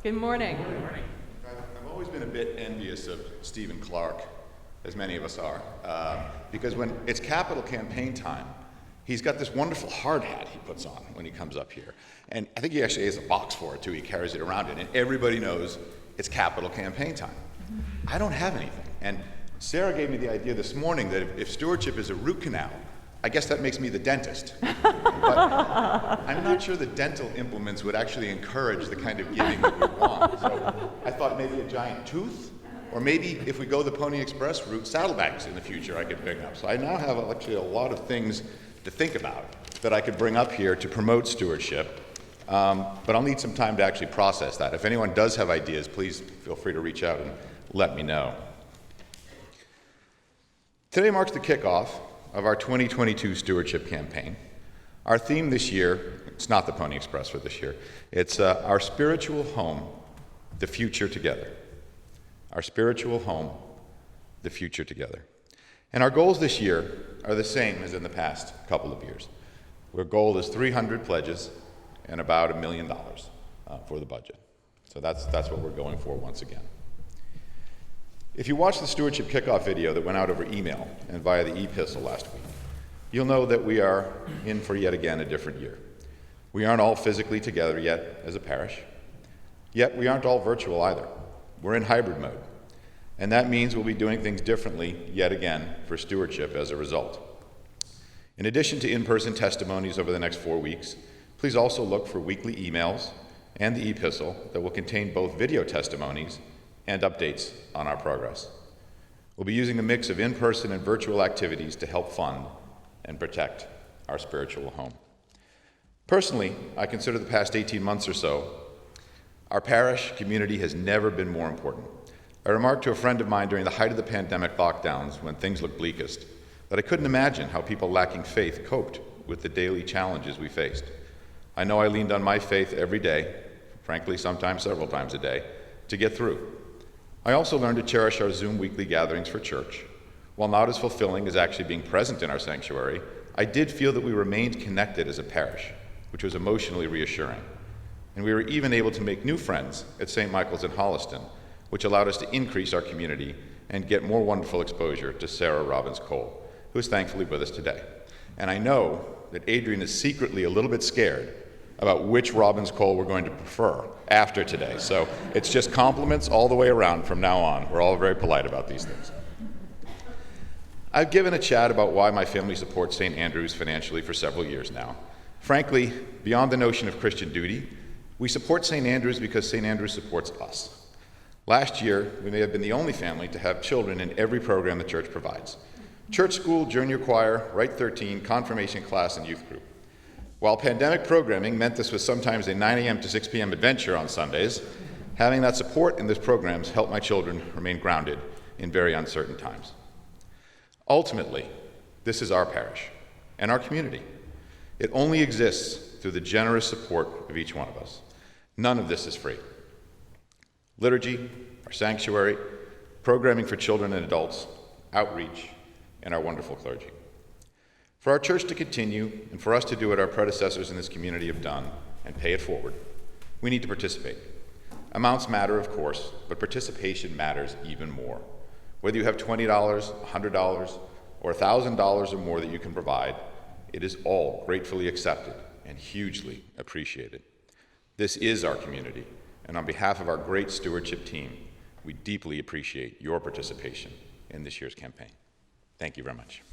Good morning. I've always been a bit envious of Stephen Clark, as many of us are, because when it's capital campaign time, he's got this wonderful hard hat he puts on when he comes up here. And I think he actually has a box for it too. He carries it around it, and everybody knows it's capital campaign time. I don't have anything. And Sarah gave me the idea this morning that if stewardship is a root canal, I guess that makes me the dentist. But I'm not sure the dental implements would actually encourage the kind of giving that we want. So I thought maybe a giant tooth, or maybe if we go the Pony Express route, saddlebags in the future I could bring up. So I now have actually a lot of things to think about that I could bring up here to promote stewardship. But I'll need some time to actually process that. If anyone does have ideas, please feel free to reach out and let me know. Today marks the kickoff of our 2022 stewardship campaign. Our theme this year, it's not the Pony Express for this year, it's our spiritual home, the future together. Our spiritual home, the future together. And our goals this year are the same as in the past couple of years. Our goal is 300 pledges and about $1 million for the budget. So that's what we're going for once again. If you watched the stewardship kickoff video that went out over email and via the epistle last week, you'll know that we are in for yet again a different year. We aren't all physically together yet as a parish, yet we aren't all virtual either. We're in hybrid mode, and that means we'll be doing things differently yet again for stewardship as a result. In addition to in-person testimonies over the next 4 weeks, please also look for weekly emails and the epistle that will contain both video testimonies and updates on our progress. We'll be using a mix of in-person and virtual activities to help fund and protect our spiritual home. Personally, I consider the past 18 months or so, our parish community has never been more important. I remarked to a friend of mine during the height of the pandemic lockdowns when things looked bleakest that I couldn't imagine how people lacking faith coped with the daily challenges we faced. I know I leaned on my faith every day, frankly sometimes several times a day, to get through. I also learned to cherish our Zoom weekly gatherings for church. While not as fulfilling as actually being present in our sanctuary, I did feel that we remained connected as a parish, which was emotionally reassuring. And we were even able to make new friends at St. Michael's in Holliston, which allowed us to increase our community and get more wonderful exposure to Sarah Robbins-Cole, who is thankfully with us today. And I know that Adrian is secretly a little bit scared about which Robbins-Cole we're going to prefer after today. So it's just compliments all the way around from now on. We're all very polite about these things. I've given a chat about why my family supports St. Andrew's financially for several years now. Frankly, beyond the notion of Christian duty, we support St. Andrew's because St. Andrew's supports us. Last year, we may have been the only family to have children in every program the church provides. Church school, junior choir, Rite 13, confirmation class, and youth group. While pandemic programming meant this was sometimes a 9 a.m. to 6 p.m. adventure on Sundays, having that support in those programs helped my children remain grounded in very uncertain times. Ultimately, this is our parish and our community. It only exists through the generous support of each one of us. None of this is free. Liturgy, our sanctuary, programming for children and adults, outreach, and our wonderful clergy. For our church to continue, and for us to do what our predecessors in this community have done, and pay it forward, we need to participate. Amounts matter, of course, but participation matters even more. Whether you have $20, $100, or $1,000 or more that you can provide, it is all gratefully accepted and hugely appreciated. This is our community, and on behalf of our great stewardship team, we deeply appreciate your participation in this year's campaign. Thank you very much.